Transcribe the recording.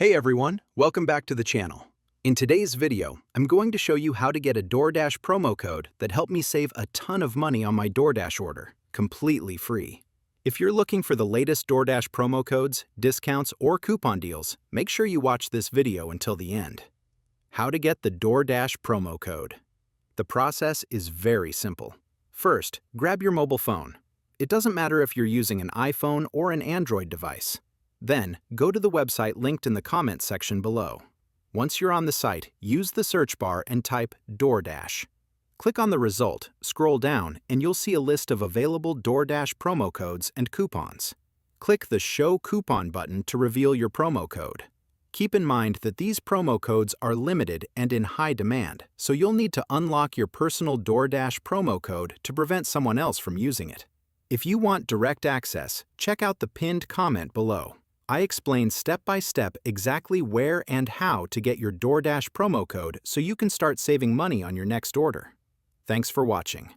Hey everyone, welcome back to the channel. In today's video, I'm going to show you how to get a DoorDash promo code that helped me save a ton of money on my DoorDash order, completely free. If you're looking for the latest DoorDash promo codes, discounts, or coupon deals, make sure you watch this video until the end. How to get the DoorDash promo code. The process is very simple. First, grab your mobile phone. It doesn't matter if you're using an iPhone or an Android device. Then, go to the website linked in the comments section below. Once you're on the site, use the search bar and type DoorDash. Click on the result, scroll down, and you'll see a list of available DoorDash promo codes and coupons. Click the Show Coupon button to reveal your promo code. Keep in mind that these promo codes are limited and in high demand, so you'll need to unlock your personal DoorDash promo code to prevent someone else from using it. If you want direct access, check out the pinned comment below. I explain step-by-step exactly where and how to get your DoorDash promo code so you can start saving money on your next order. Thanks for watching.